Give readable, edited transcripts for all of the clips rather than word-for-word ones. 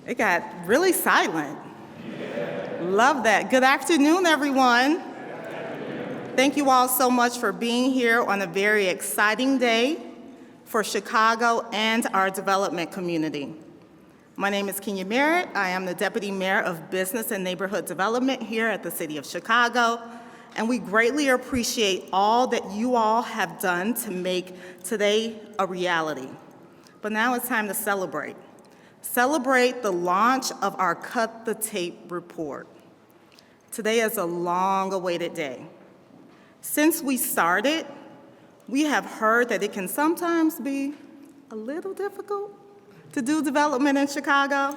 It got really silent. Love that. Good afternoon, everyone. Thank you all so much for being here on a very exciting day for Chicago and our development community. My name is Kenya Merritt. I am the Deputy Mayor of Business and Neighborhood Development here at the City of Chicago, and we greatly appreciate all that you all have done to make today a reality. But now it's time to celebrate. Celebrate the launch of our Cut the Tape report. Today is a long-awaited day. Since we started, we have heard that it can sometimes be a little difficult to do development in Chicago.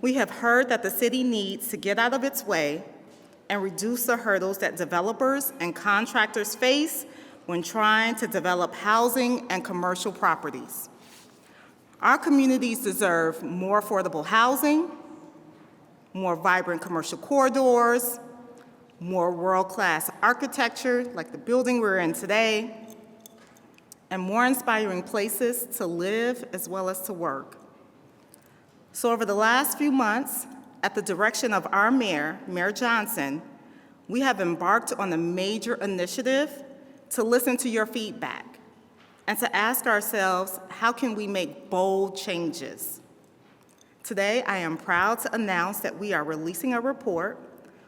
We have heard that the city needs to get out of its way and reduce the hurdles that developers and contractors face when trying to develop housing and commercial properties. Our communities deserve more affordable housing, more vibrant commercial corridors, more world-class architecture like the building we're in today, and more inspiring places to live as well as to work. So over the last few months, at the direction of our mayor, Mayor Johnson, we have embarked on a major initiative to listen to your feedback and to ask ourselves, how can we make bold changes? Today, I am proud to announce that we are releasing a report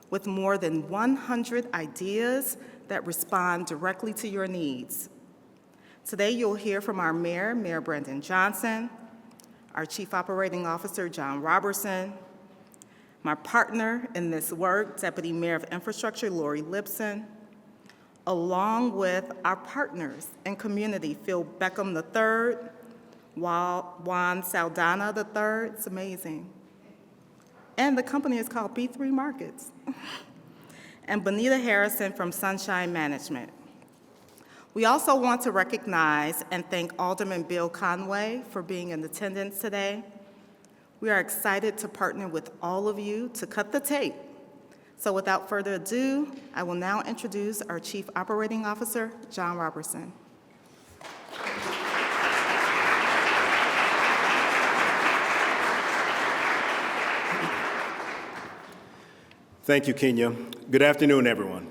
with more than 100 ideas that respond directly to your needs. Today, you'll hear from our mayor, Mayor Brandon Johnson, our Chief Operating Officer, John Robertson, my partner in this work, Deputy Mayor of Infrastructure, Lori Lipson, along with our partners in community, Phil Beckham III, Juan Saldana III, it's amazing. And the company is called B3 Markets. And Bonita Harrison from Sunshine Management. We also want to recognize and thank Alderman Bill Conway for being in attendance today. We are excited to partner with all of you to cut the tape. So without further ado, I will now introduce our Chief Operating Officer, John Robertson. Thank you, Kenya. Good afternoon, everyone.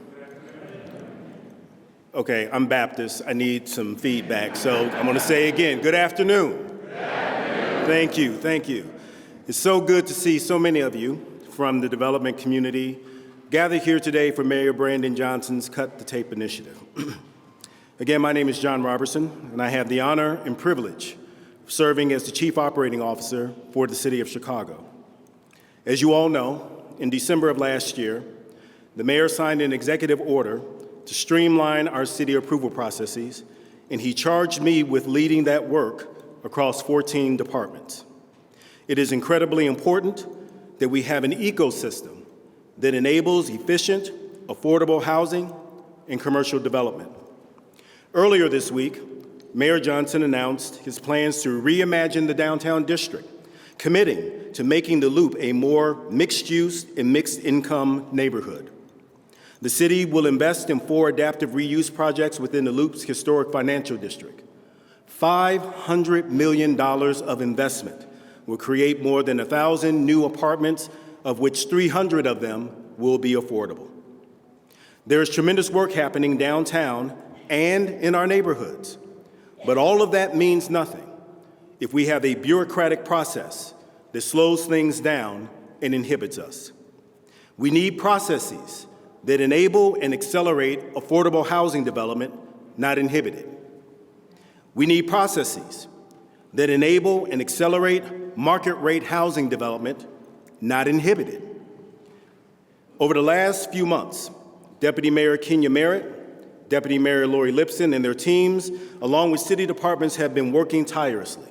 Okay, I'm Baptist. I need some feedback, so I'm going to say again, good afternoon. Good afternoon. Thank you. It's so good to see so many of you from the development community gathered here today for Mayor Brandon Johnson's Cut the Tape initiative. Again, my name is John Robertson, and I have the honor and privilege of serving as the Chief Operating Officer for the City of Chicago. As you all know, in December of last year, the mayor signed an executive order to streamline our city approval processes, and he charged me with leading that work across 14 departments. It is incredibly important that we have an ecosystem that enables efficient, affordable housing and commercial development. Earlier this week, Mayor Johnson announced his plans to reimagine the downtown district, committing to making the Loop a more mixed-use and mixed-income neighborhood. The city will invest in 4 adaptive reuse projects within the Loop's historic financial district. $500 million of investment will create more than 1,000 new apartments, of which 300 of them will be affordable. There is tremendous work happening downtown and in our neighborhoods, but all of that means nothing if we have a bureaucratic process that slows things down and inhibits us. We need processes that enable and accelerate affordable housing development, not inhibit it. We need processes that enable and accelerate market rate housing development, not inhibit it. Over the last few months, Deputy Mayor Kenya Merritt, Deputy Mayor Lori Lipson and their teams, along with city departments, have been working tirelessly.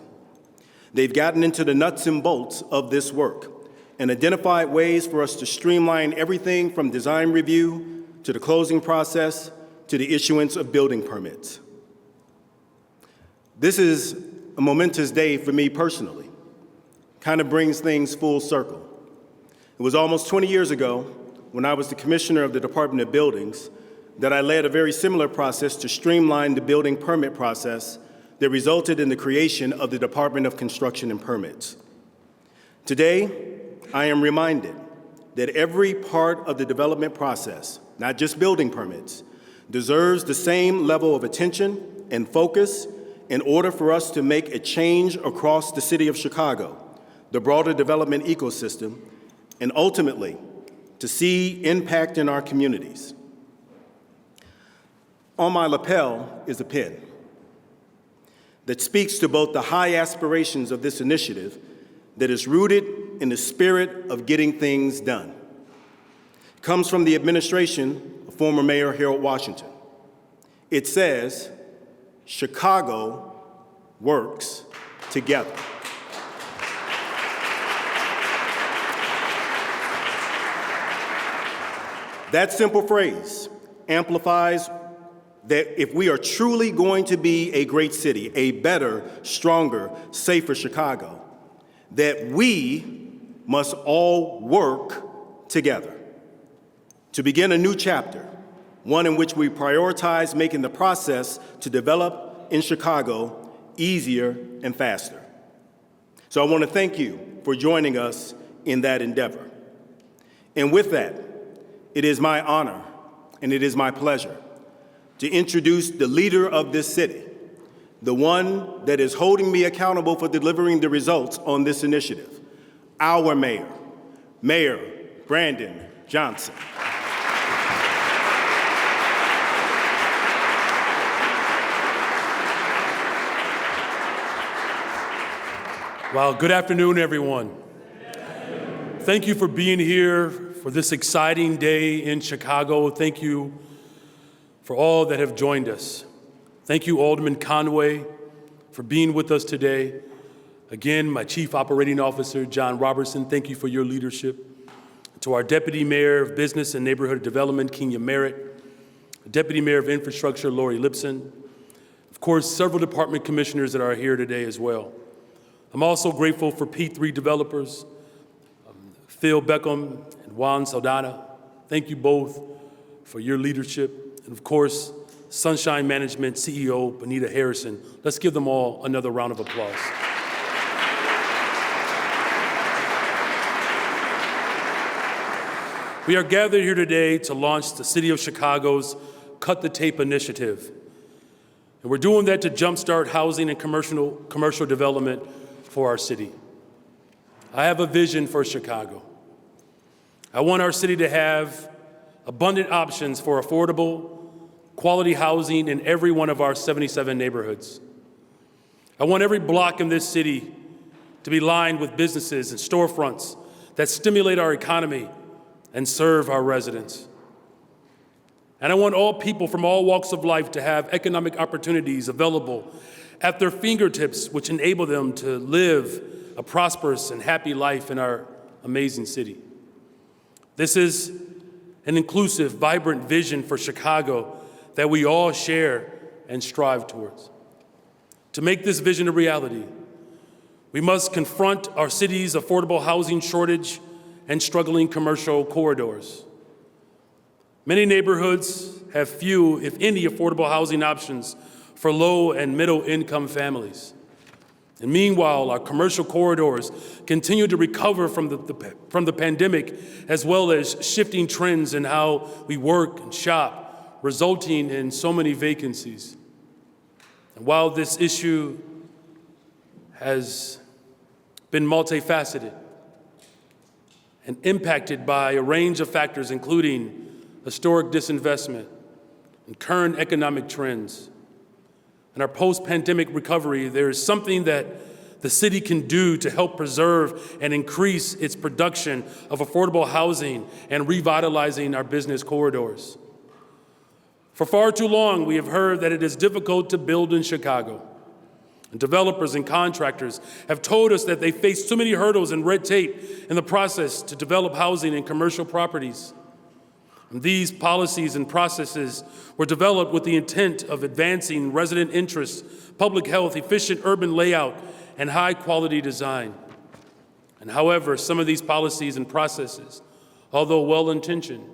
They've gotten into the nuts and bolts of this work and identified ways for us to streamline everything from design review to the closing process to the issuance of building permits. This is a momentous day for me personally. Kind of brings things full circle. It was almost 20 years ago when I was the commissioner of the Department of Buildings that I led a very similar process to streamline the building permit process that resulted in the creation of the Department of Construction and Permits. Today, I am reminded that every part of the development process, not just building permits, deserves the same level of attention and focus in order for us to make a change across the city of Chicago, the broader development ecosystem, and ultimately to see impact in our communities. On my lapel is a pin that speaks to both the high aspirations of this initiative that is rooted in the spirit of getting things done. It comes from the administration of former Mayor Harold Washington. It says, Chicago works together. That simple phrase amplifies that if we are truly going to be a great city, a better, stronger, safer Chicago, that we must all work together to begin a new chapter, one in which we prioritize making the process to develop in Chicago easier and faster. So I want to thank you for joining us in that endeavor. And with that, it is my honor and it is my pleasure to introduce the leader of this city, the one that is holding me accountable for delivering the results on this initiative, our mayor, Mayor Brandon Johnson. Well, good afternoon, everyone. Thank you for being here for this exciting day in Chicago. Thank you for all that have joined us. Thank you, Alderman Conway, for being with us today. Again, my Chief Operating Officer, John Robertson, thank you for your leadership. To our Deputy Mayor of Business and Neighborhood Development, Kenya Merritt, Deputy Mayor of Infrastructure, Lori Lipson, of course, several department commissioners that are here today as well. I'm also grateful for P3 developers, Phil Beckham and Juan Saldana. Thank you both for your leadership. And of course, Sunshine Management CEO, Benita Harrison. Let's give them all another round of applause. We are gathered here today to launch the City of Chicago's Cut the Tape initiative. And we're doing that to jumpstart housing and commercial development for our city. I have a vision for Chicago. I want our city to have abundant options for affordable, quality housing in every one of our 77 neighborhoods. I want every block in this city to be lined with businesses and storefronts that stimulate our economy and serve our residents. And I want all people from all walks of life to have economic opportunities available at their fingertips, which enable them to live a prosperous and happy life in our amazing city. This is an inclusive, vibrant vision for Chicago that we all share and strive towards. To make this vision a reality, we must confront our city's affordable housing shortage and struggling commercial corridors. Many neighborhoods have few, if any, affordable housing options for low and middle income families. And meanwhile, our commercial corridors continue to recover from the pandemic, as well as shifting trends in how we work and shop, resulting in so many vacancies. And while this issue has been multifaceted and impacted by a range of factors, including historic disinvestment and current economic trends, in our post-pandemic recovery, there is something that the city can do to help preserve and increase its production of affordable housing and revitalizing our business corridors. For far too long, we have heard that it is difficult to build in Chicago. And developers and contractors have told us that they face too many hurdles and red tape in the process to develop housing and commercial properties. These policies and processes were developed with the intent of advancing resident interests, public health, efficient urban layout, and high-quality design. And however, some of these policies and processes, although well-intentioned,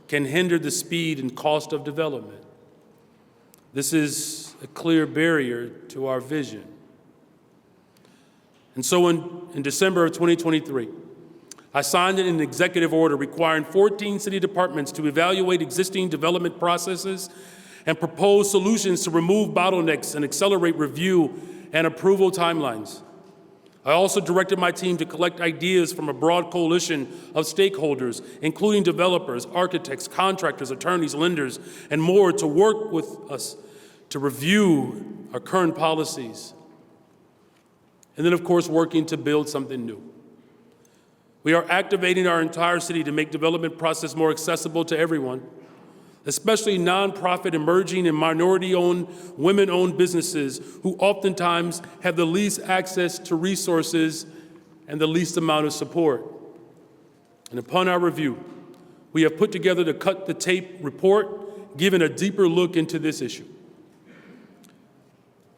can hinder the speed and cost of development. This is a clear barrier to our vision. And so in December of 2023, I signed an executive order requiring 14 city departments to evaluate existing development processes and propose solutions to remove bottlenecks and accelerate review and approval timelines. I also directed my team to collect ideas from a broad coalition of stakeholders, including developers, architects, contractors, attorneys, lenders, and more, to work with us to review our current policies. And then, of course, working to build something new. We are activating our entire city to make development process more accessible to everyone, especially nonprofit, emerging, and minority-owned, women-owned businesses who oftentimes have the least access to resources and the least amount of support. And upon our review, we have put together the Cut the Tape report, giving a deeper look into this issue.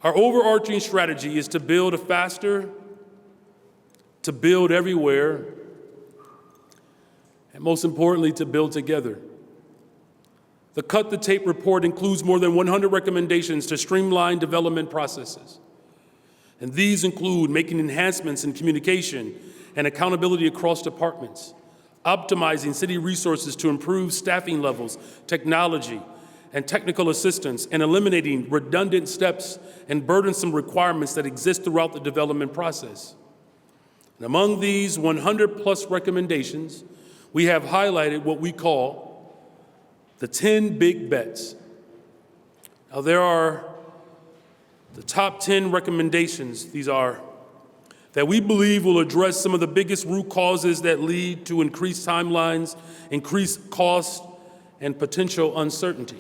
Our overarching strategy is to build faster, to build everywhere, and most importantly, to build together. The Cut the Tape report includes more than 100 recommendations to streamline development processes. And these include making enhancements in communication and accountability across departments, optimizing city resources to improve staffing levels, technology, and technical assistance, and eliminating redundant steps and burdensome requirements that exist throughout the development process. And among these 100+ recommendations, we have highlighted what we call the 10 big bets. Now, there are the top 10 recommendations. These are that we believe will address some of the biggest root causes that lead to increased timelines, increased costs, and potential uncertainty.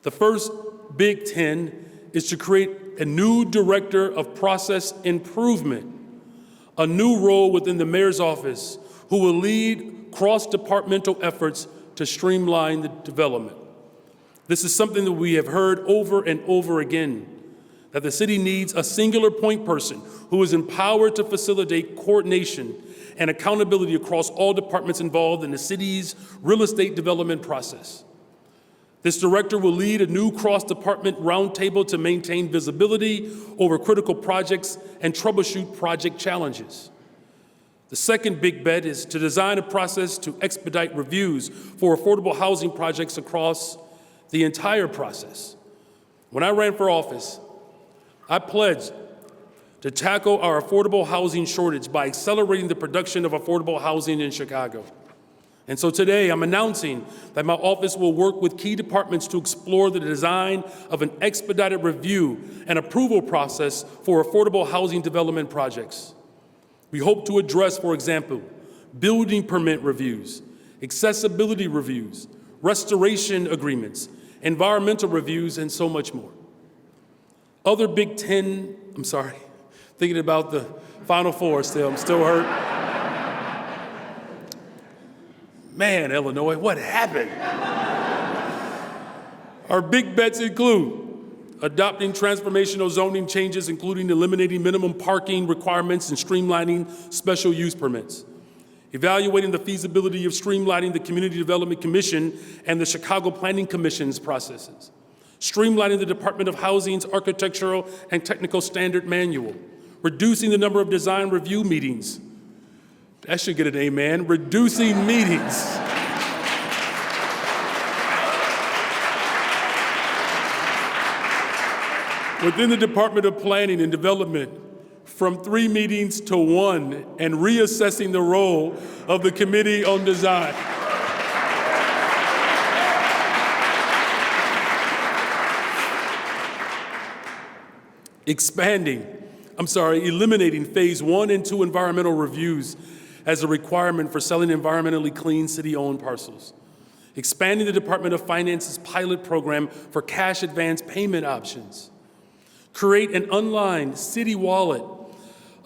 The first big 10 is to create a new director of process improvement, a new role within the mayor's office who will lead cross-departmental efforts to streamline the development. This is something that we have heard over and over again, that the city needs a singular point person who is empowered to facilitate coordination and accountability across all departments involved in the city's real estate development process. This director will lead a new cross-department roundtable to maintain visibility over critical projects and troubleshoot project challenges. The second big bet is to design a process to expedite reviews for affordable housing projects across the entire process. When I ran for office, I pledged to tackle our affordable housing shortage by accelerating the production of affordable housing in Chicago. And so today I'm announcing that my office will work with key departments to explore the design of an expedited review and approval process for affordable housing development projects. We hope to address, for example, building permit reviews, accessibility reviews, restoration agreements, environmental reviews, and so much more. Other Big 10, thinking about the Final Four still, I'm still hurt. Man, Illinois, what happened? Our big bets include adopting transformational zoning changes, including eliminating minimum parking requirements and streamlining special use permits, evaluating the feasibility of streamlining the Community Development Commission and the Chicago Planning Commission's processes, streamlining the Department of Housing's Architectural and Technical Standard Manual, reducing the number of design review meetings. That should get an amen. Reducing meetings. Within the Department of Planning and Development, from 3 meetings to 1, and reassessing the role of the Committee on Design. Eliminating Phase 1 and 2 environmental reviews as a requirement for selling environmentally clean city-owned parcels. Expanding the Department of Finance's pilot program for cash advance payment options. Create an online city wallet,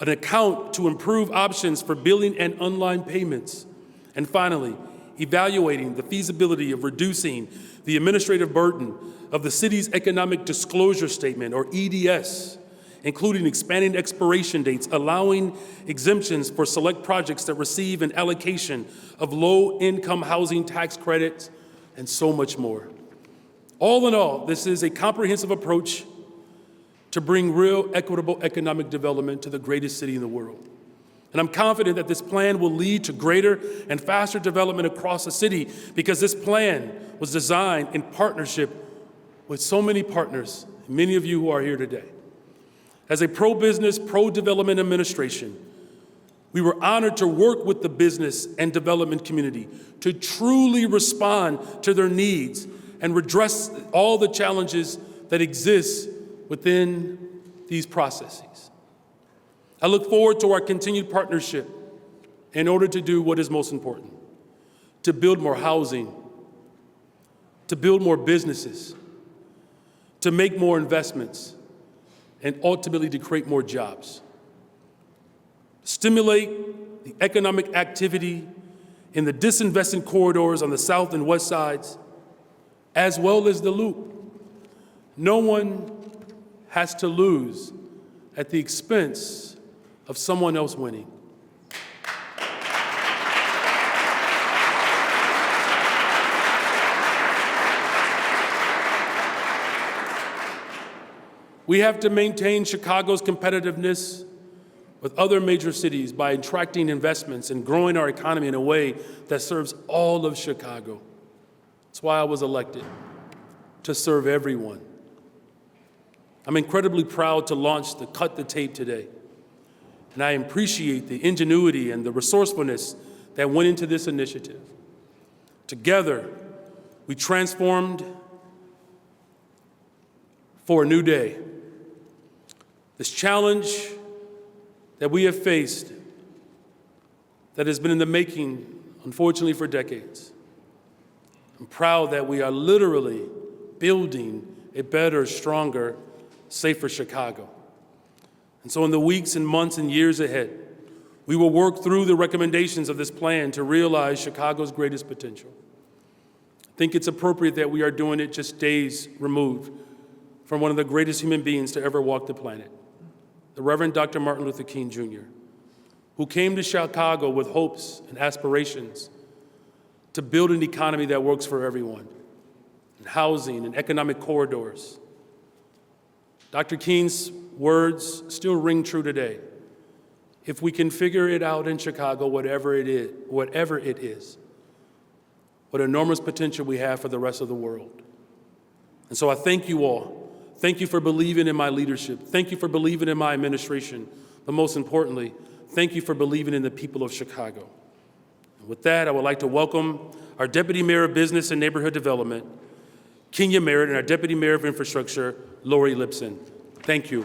an account to improve options for billing and online payments. And finally, evaluating the feasibility of reducing the administrative burden of the city's Economic Disclosure Statement, or EDS, including expanding expiration dates, allowing exemptions for select projects that receive an allocation of low-income housing tax credits, and so much more. All in all, this is a comprehensive approach to bring real equitable economic development to the greatest city in the world. And I'm confident that this plan will lead to greater and faster development across the city because this plan was designed in partnership with so many partners, many of you who are here today. As a pro-business, pro-development administration, we were honored to work with the business and development community to truly respond to their needs and redress all the challenges that exist within these processes. I look forward to our continued partnership in order to do what is most important, to build more housing, to build more businesses, to make more investments, and ultimately to create more jobs. Stimulate the economic activity in the disinvested corridors on the south and west sides, as well as the Loop. No one has to lose at the expense of someone else winning. We have to maintain Chicago's competitiveness with other major cities by attracting investments and growing our economy in a way that serves all of Chicago. That's why I was elected, to serve everyone. I'm incredibly proud to launch the Cut the Tape today, and I appreciate the ingenuity and the resourcefulness that went into this initiative. Together, we transformed for a new day. This challenge that we have faced that has been in the making, unfortunately, for decades. I'm proud that we are literally building a better, stronger, safer Chicago. And so in the weeks and months and years ahead, we will work through the recommendations of this plan to realize Chicago's greatest potential. I think it's appropriate that we are doing it just days removed from one of the greatest human beings to ever walk the planet, the Reverend Dr. Martin Luther King Jr., who came to Chicago with hopes and aspirations to build an economy that works for everyone, and housing and economic corridors. Dr. King's words still ring true today. If we can figure it out in Chicago, whatever it is, what enormous potential we have for the rest of the world. And so I thank you all. Thank you for believing in my leadership. Thank you for believing in my administration. But most importantly, thank you for believing in the people of Chicago. And with that, I would like to welcome our Deputy Mayor of Business and Neighborhood Development, Kenya Merritt, and our Deputy Mayor of Infrastructure, Lori Lipson. Thank you.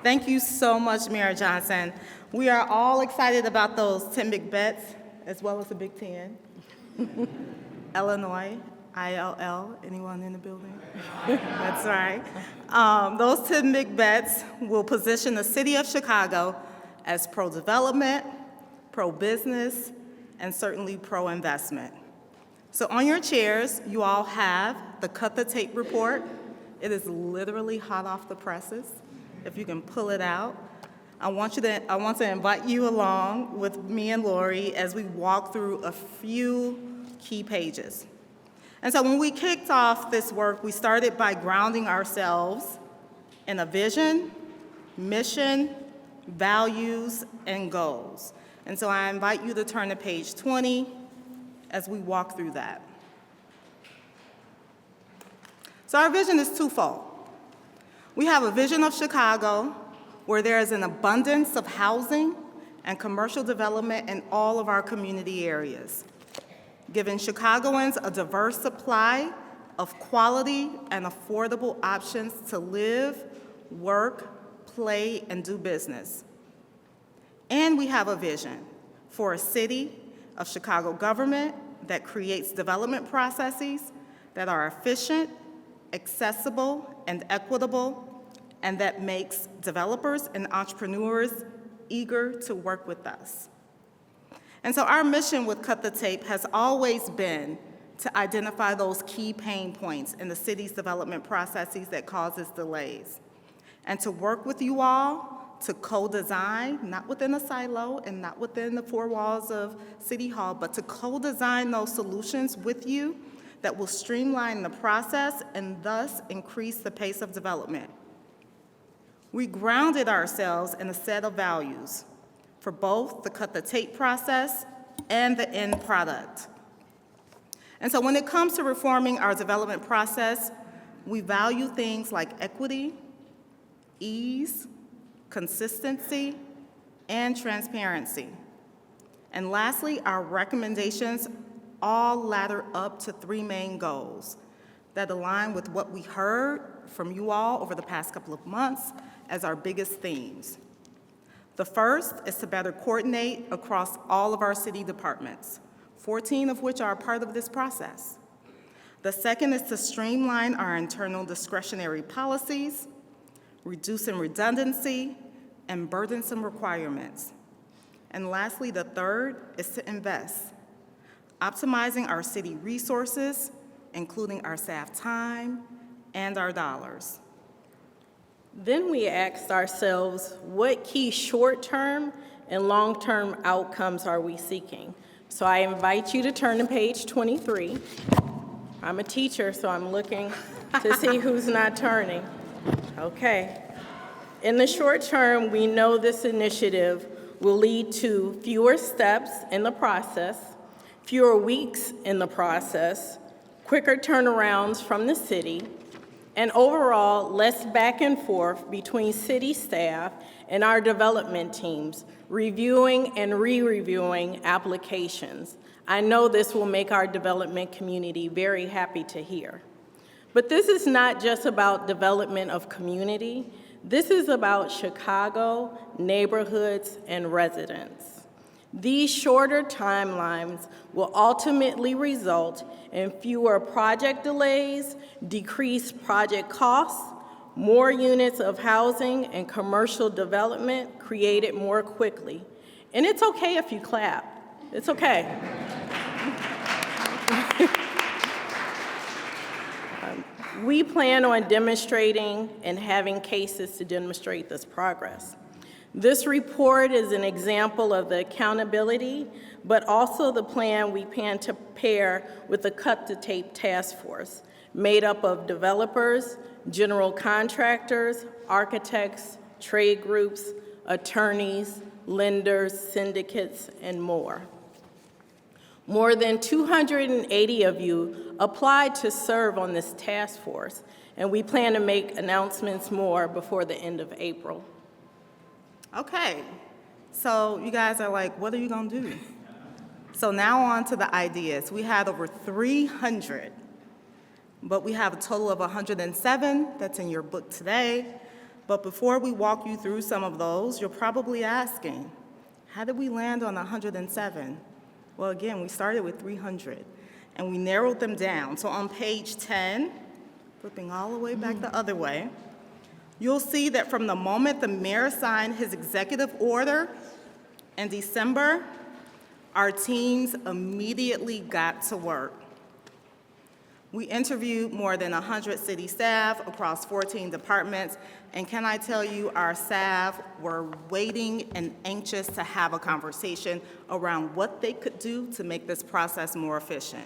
Thank you so much, Mayor Johnson. We are all excited about those 10 big bets, as well as the Big Ten. Illinois, ILL, anyone in the building? That's right. Those 10 big bets will position the city of Chicago as pro-development, pro-business, and certainly pro-investment. So on your chairs, you all have the Cut the Tape report. It is literally hot off the presses. If you can pull it out. I want to invite you along with me and Lori as we walk through a few key pages. And so when we kicked off this work, we started by grounding ourselves in a vision, mission, values, and goals. And so I invite you to turn to page 20 as we walk through that. So our vision is twofold. We have a vision of Chicago where there is an abundance of housing and commercial development in all of our community areas, giving Chicagoans a diverse supply of quality and affordable options to live, work, play, and do business. And we have a vision for a city of Chicago government that creates development processes that are efficient, accessible, and equitable, and that makes developers and entrepreneurs eager to work with us. And so our mission with Cut the Tape has always been to identify those key pain points in the city's development processes that causes delays, and to work with you all to co-design, not within a silo and not within the four walls of City Hall, but to co-design those solutions with you that will streamline the process and thus increase the pace of development. We grounded ourselves in a set of values for both the cut-the-tape process and the end product. And so when it comes to reforming our development process, we value things like equity, ease, consistency, and transparency. And lastly, our recommendations all ladder up to three main goals that align with what we heard from you all over the past couple of months as our biggest themes. The first is to better coordinate across all of our city departments, 14 of which are part of this process. The second is to streamline our internal discretionary policies, reducing redundancy and burdensome requirements. And lastly, the third is to invest, optimizing our city resources, including our staff time and our dollars. Then we asked ourselves, what key short-term and long-term outcomes are we seeking? So I invite you to turn to page 23. I'm a teacher, so I'm looking to see who's not turning. Okay. In the short term, we know this initiative will lead to fewer steps in the process, fewer weeks in the process, quicker turnarounds from the city, and overall, less back and forth between city staff and our development teams, reviewing and re-reviewing applications. I know this will make our development community very happy to hear. But this is not just about development of community. This is about Chicago, neighborhoods, and residents. These shorter timelines will ultimately result in fewer project delays, decreased project costs, more units of housing and commercial development created more quickly. And it's okay if you clap. It's okay. We plan on demonstrating and having cases to demonstrate this progress. This report is an example of the accountability, but also the plan we plan to pair with the Cut-to-Tape Task Force, made up of developers, general contractors, architects, trade groups, attorneys, lenders, syndicates, and more. More than 280 of you applied to serve on this task force, and we plan to make announcements more before the end of April. Okay, so you guys are like, what are you gonna do? So now on to the ideas. We had over 300, but we have a total of 107 that's in your book today. But before we walk you through some of those, you're probably asking, how did we land on 107? Well, again, we started with 300, and we narrowed them down. So on page 10, flipping all the way back the other way, you'll see that from the moment the mayor signed his executive order in December, our teams immediately got to work. We interviewed more than 100 city staff across 14 departments, and can I tell you, our staff were waiting and anxious to have a conversation around what they could do to make this process more efficient.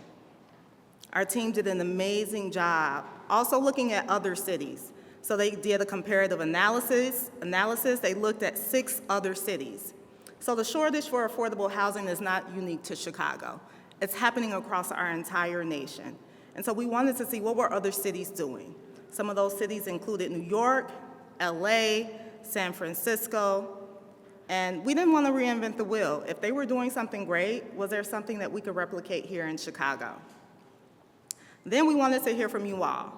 Our team did an amazing job also looking at other cities. So they did a comparative analysis. They looked at 6 other cities. So the shortage for affordable housing is not unique to Chicago. It's happening across our entire nation. And so we wanted to see what were other cities doing. Some of those cities included New York, LA, San Francisco, and we didn't want to reinvent the wheel. If they were doing something great, was there something that we could replicate here in Chicago? Then we wanted to hear from you all.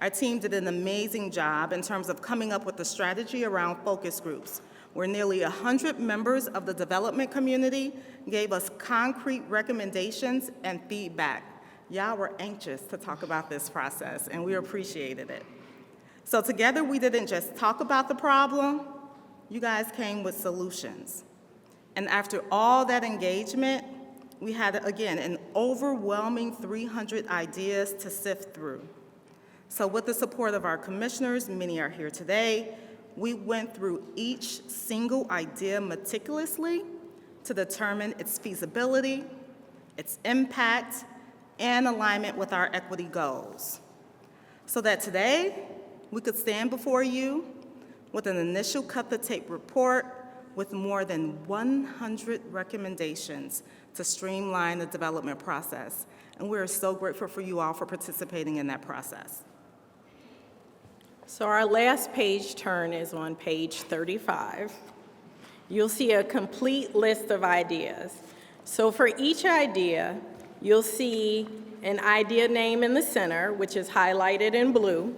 Our team did an amazing job in terms of coming up with a strategy around focus groups, where nearly 100 members of the development community gave us concrete recommendations and feedback. Y'all were anxious to talk about this process, and we appreciated it. So together, we didn't just talk about the problem, you guys came with solutions. And after all that engagement, we had, again, an overwhelming 300 ideas to sift through. So with the support of our commissioners, many are here today, we went through each single idea meticulously to determine its feasibility, its impact, and alignment with our equity goals, so that today we could stand before you with an initial cut-the-tape report with more than 100 recommendations to streamline the development process. And we're so grateful for you all for participating in that process. So our last page turn is on page 35. You'll see a complete list of ideas. So for each idea, you'll see an idea name in the center, which is highlighted in blue,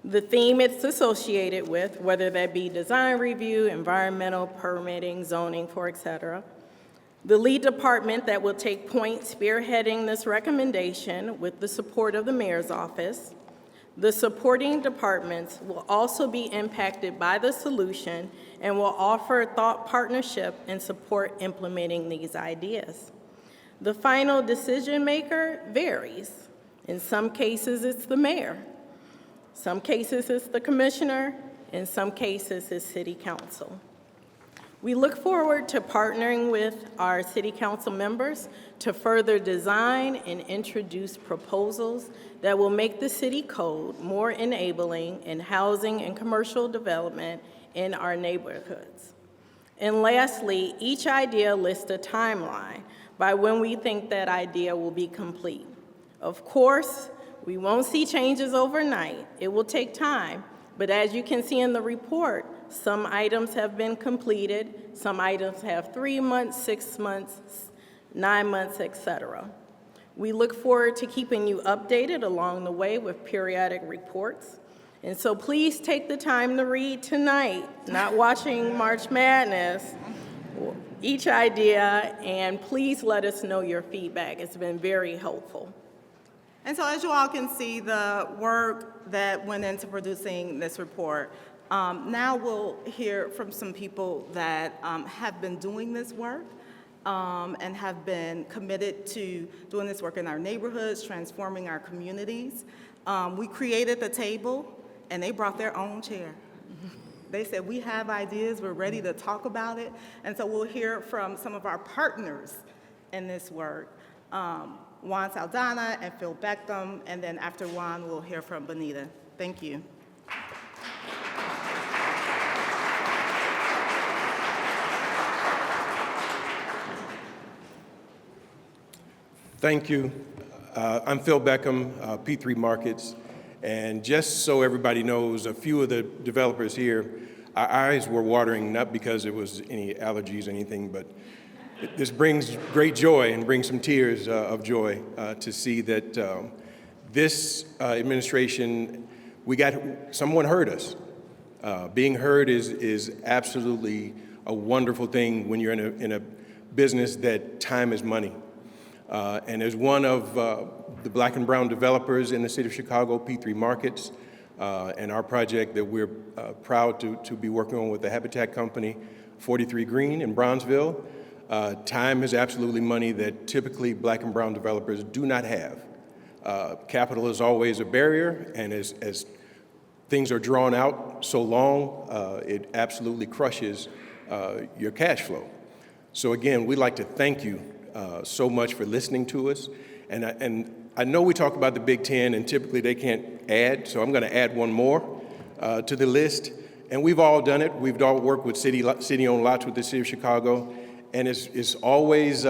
the theme it's associated with, whether that be design review, environmental, permitting, zoning, et cetera. The lead department that will take point spearheading this recommendation with the support of the mayor's office. The supporting departments will also be impacted by the solution and will offer thought partnership and support implementing these ideas. The final decision maker varies. In some cases, it's the mayor. Some cases, it's the commissioner. In some cases, it's city council. We look forward to partnering with our city council members to further design and introduce proposals that will make the city code more enabling in housing and commercial development in our neighborhoods. And lastly, each idea lists a timeline by when we think that idea will be complete. Of course, we won't see changes overnight. It will take time. But as you can see in the report, some items have been completed, some items have 3 months, 6 months, 9 months, et cetera. We look forward to keeping you updated along the way with periodic reports. And so please take the time to read tonight, not watching March Madness, each idea, and please let us know your feedback. It's been very helpful. And so as you all can see, the work that went into producing this report, now we'll hear from some people that have been doing this work and have been committed to doing this work in our neighborhoods, transforming our communities. We created the table, and they brought their own chair. They said, we have ideas, we're ready to talk about it. And so we'll hear from some of our partners in this work. Juan Saldana and Phil Beckham, and then after Juan, we'll hear from Benita. Thank you. Thank you. I'm Phil Beckham, P3 Markets, and just so everybody knows, a few of the developers here, our eyes were watering, not because it was any allergies or anything, but this brings great joy and brings some tears of joy to see that this administration, someone heard us. Being heard is absolutely a wonderful thing when you're in a business that time is money. And as one of the Black and brown developers in the city of Chicago, P3 Markets, and our project that we're proud to be working on with the Habitat Company, 43 Green in Bronzeville, time is absolutely money that typically Black and brown developers do not have. Capital is always a barrier, and as things are drawn out so long, it absolutely crushes your cash flow. So again, we'd like to thank you so much for listening to us. And I know we talk about the Big Ten, and typically they can't add, so I'm going to add one more to the list. And we've all done it. We've all worked with city-owned lots with the City of Chicago. And it's always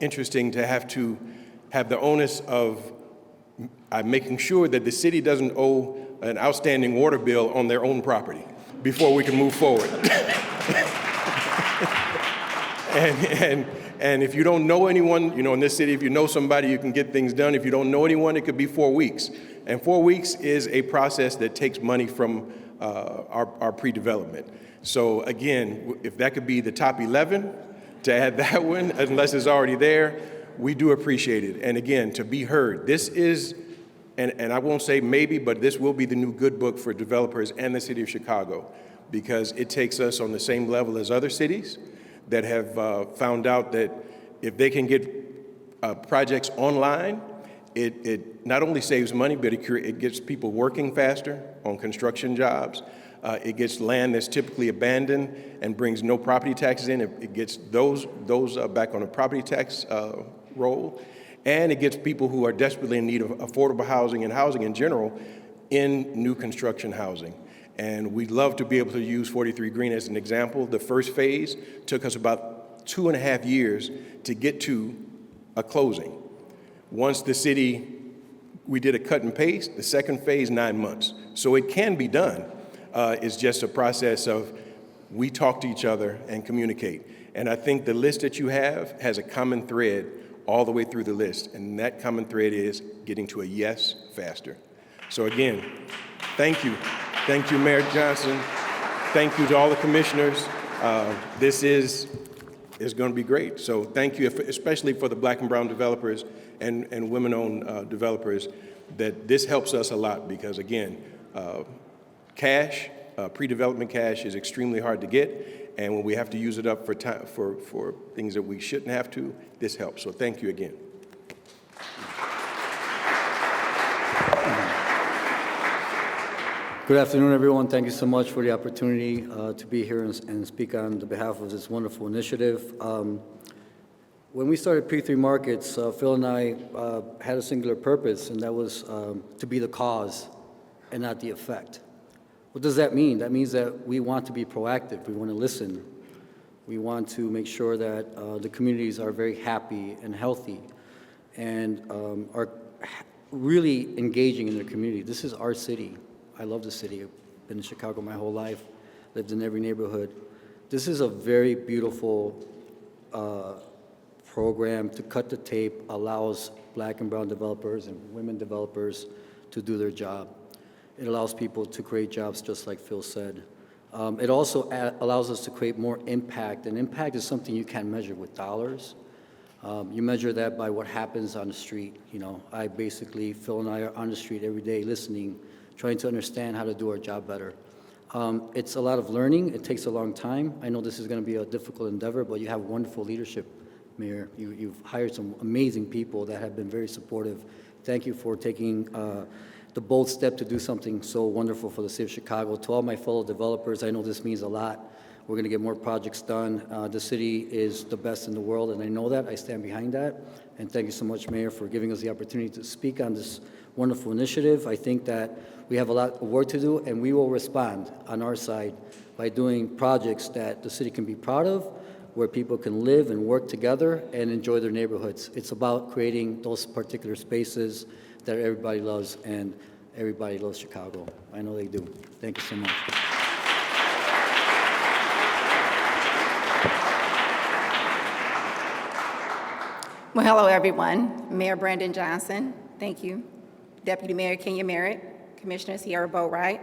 interesting to have the onus of making sure that the city doesn't owe an outstanding water bill on their own property before we can move forward. And if you don't know anyone, in this city, if you know somebody, you can get things done. If you don't know anyone, it could be 4 weeks. And 4 weeks is a process that takes money from our pre-development. So again, if that could be the top 11, to add that one, unless it's already there, we do appreciate it. And again, to be heard, this is, and I won't say maybe, but this will be the new good book for developers and the city of Chicago, because it takes us on the same level as other cities that have found out that if they can get projects online, it not only saves money, but it gets people working faster on construction jobs. It gets land that's typically abandoned and brings no property taxes in. It gets those back on a property tax roll. And it gets people who are desperately in need of affordable housing and housing in general in new construction housing. And we'd love to be able to use 43 Green as an example. The first phase took us about 2.5 years to get to a closing. Once the city, we did a cut and paste, the second phase, 9 months. So it can be done. It's just a process of we talk to each other and communicate. And I think the list that you have has a common thread all the way through the list. And that common thread is getting to a yes faster. So again, thank you. Thank you, Mayor Johnson. Thank you to all the commissioners. This is going to be great. So thank you, especially for the Black and brown developers and women-owned developers, that this helps us a lot because, again, cash, pre-development cash is extremely hard to get. And when we have to use it up for things that we shouldn't have to, this helps. So thank you again. Good afternoon, everyone. Thank you so much for the opportunity to be here and speak on the behalf of this wonderful initiative. When we started P3 Markets, Phil and I had a singular purpose, and that was to be the cause and not the effect. What does that mean? That means that we want to be proactive. We want to listen. We want to make sure that the communities are very happy and healthy and are really engaging in their community. This is our city. I love the city. I've been in Chicago my whole life, lived in every neighborhood. This is a very beautiful program to cut the tape, allows Black and brown developers and women developers to do their job. It allows people to create jobs, just like Phil said. It also allows us to create more impact, and impact is something you can't measure with dollars. You measure that by what happens on the street. You know, Phil and I are on the street every day listening, trying to understand how to do our job better. It's a lot of learning. It takes a long time. I know this is going to be a difficult endeavor, but you have wonderful leadership, Mayor. You've hired some amazing people that have been very supportive. Thank you for taking the bold step to do something so wonderful for the city of Chicago. To all my fellow developers, I know this means a lot. We're going to get more projects done. The city is the best in the world, and I know that. I stand behind that. And thank you so much, Mayor, for giving us the opportunity to speak on this wonderful initiative. I think that we have a lot of work to do, and we will respond on our side by doing projects that the city can be proud of, where people can live and work together and enjoy their neighborhoods. It's about creating those particular spaces that everybody loves, and everybody loves Chicago. I know they do. Thank you so much. Well, hello, everyone. Mayor Brandon Johnson, thank you. Deputy Mayor Kenya Merritt, Commissioner Sierra Boatwright.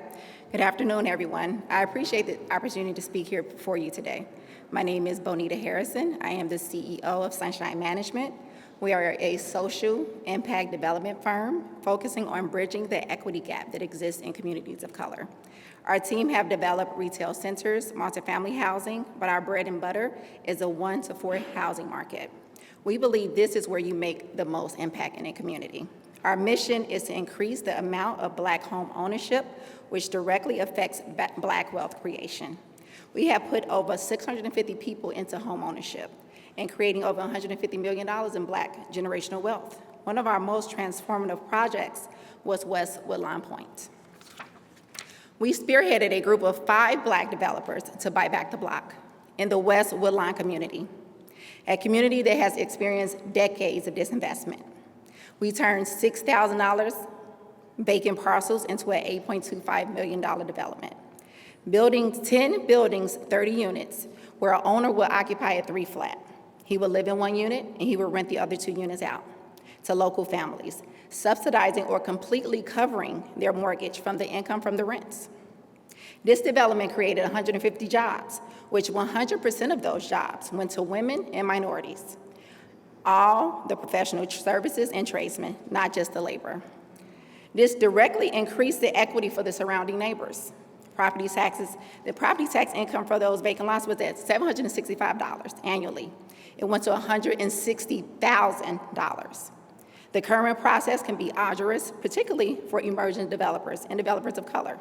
Good afternoon, everyone. I appreciate the opportunity to speak here before you today. My name is Bonita Harrison. I am the CEO of Sunshine Management. We are a social impact development firm focusing on bridging the equity gap that exists in communities of color. Our team have developed retail centers, multifamily housing, but our bread and butter is a 1 to 4 housing market. We believe this is where you make the most impact in a community. Our mission is to increase the amount of Black home ownership, which directly affects Black wealth creation. We have put over 650 people into home ownership and creating over $150 million in Black generational wealth. One of our most transformative projects was West Woodlawn Point. We spearheaded a group of 5 Black developers to buy back the block in the West Woodlawn community, a community that has experienced decades of disinvestment. We turned $6,000 vacant parcels into an $8.25 million development. Building 10 buildings, 30 units, where an owner will occupy a 3-flat. He will live in 1 unit and he will rent the other 2 units out to local families, subsidizing or completely covering their mortgage from the income from the rents. This development created 150 jobs, which 100% of those jobs went to women and minorities. All the professional services and tradesmen, not just the labor. This directly increased the equity for the surrounding neighbors. The property tax income for those vacant lots was at $765 annually. It went to $160,000. The current process can be arduous, particularly for emerging developers and developers of color.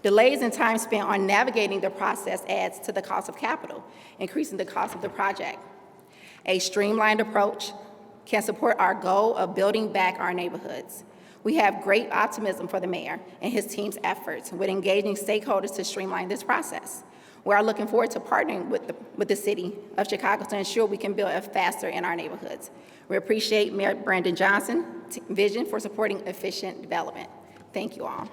Delays and time spent on navigating the process adds to the cost of capital, increasing the cost of the project. A streamlined approach can support our goal of building back our neighborhoods. We have great optimism for the mayor and his team's efforts with engaging stakeholders to streamline this process. We are looking forward to partnering with the city of Chicago to ensure we can build faster in our neighborhoods. We appreciate Mayor Brandon Johnson's vision for supporting efficient development. Thank you all.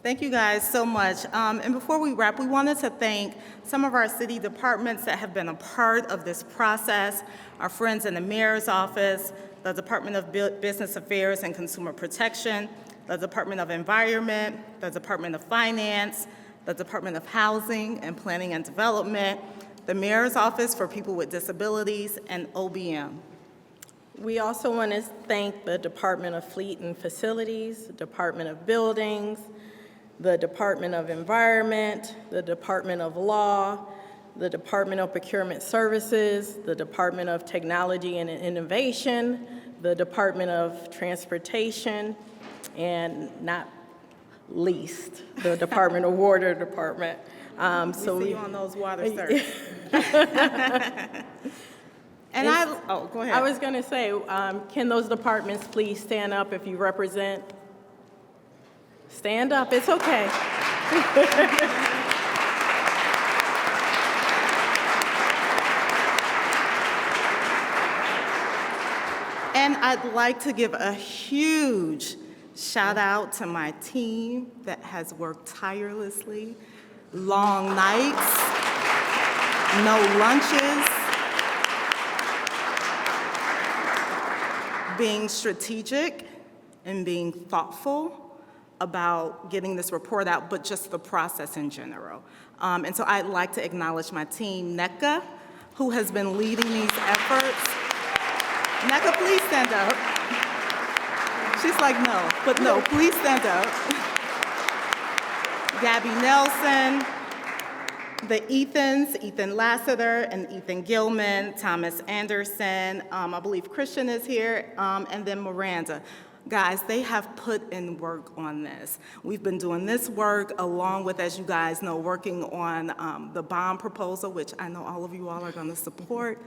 Thank you guys so much. And before we wrap, we wanted to thank some of our city departments that have been a part of this process, our friends in the mayor's office, the Department of Business Affairs and Consumer Protection, the Department of Environment, the Department of Finance, the Department of Housing and Planning and Development, the Mayor's Office for People with Disabilities, and OBM. We also want to thank the Department of Fleet and Facilities, the Department of Buildings, the Department of Environment, the Department of Law, the Department of Procurement Services, the Department of Technology and Innovation, the Department of Transportation, and not least, the Department of Water Department. We see you on those water searches. And go ahead. I was going to say, can those departments please stand up if you represent? Stand up, it's okay. And I'd like to give a huge shout out to my team that has worked tirelessly, long nights, no lunches, being strategic and being thoughtful about getting this report out, but just the process in general. And so I'd like to acknowledge my team, NECA, who has been leading these efforts. NECA, please stand up. She's like, no, but no, please stand up. Gabby Nelson, the Ethans, Ethan Lassiter and Ethan Gilman, Thomas Anderson, I believe Christian is here, and then Miranda. Guys, they have put in work on this. We've been doing this work along with, as you guys know, working on the bond proposal, which I know all of you all are going to support.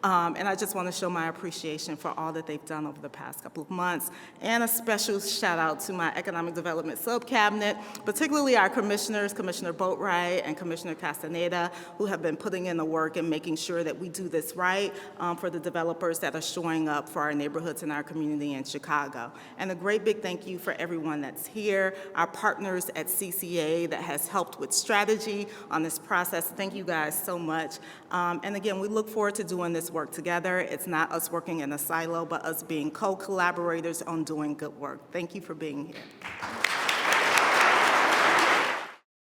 And I just want to show my appreciation for all that they've done over the past couple of months. And a special shout out to my Economic Development Subcabinet, particularly our commissioners, Commissioner Boatwright and Commissioner Castaneda, who have been putting in the work and making sure that we do this right for the developers that are showing up for our neighborhoods and our community in Chicago. And a great big thank you for everyone that's here, our partners at CCA that has helped with strategy on this process. Thank you guys so much. And again, we look forward to doing this work together. It's not us working in a silo, but us being co-collaborators on doing good work. Thank you for being here.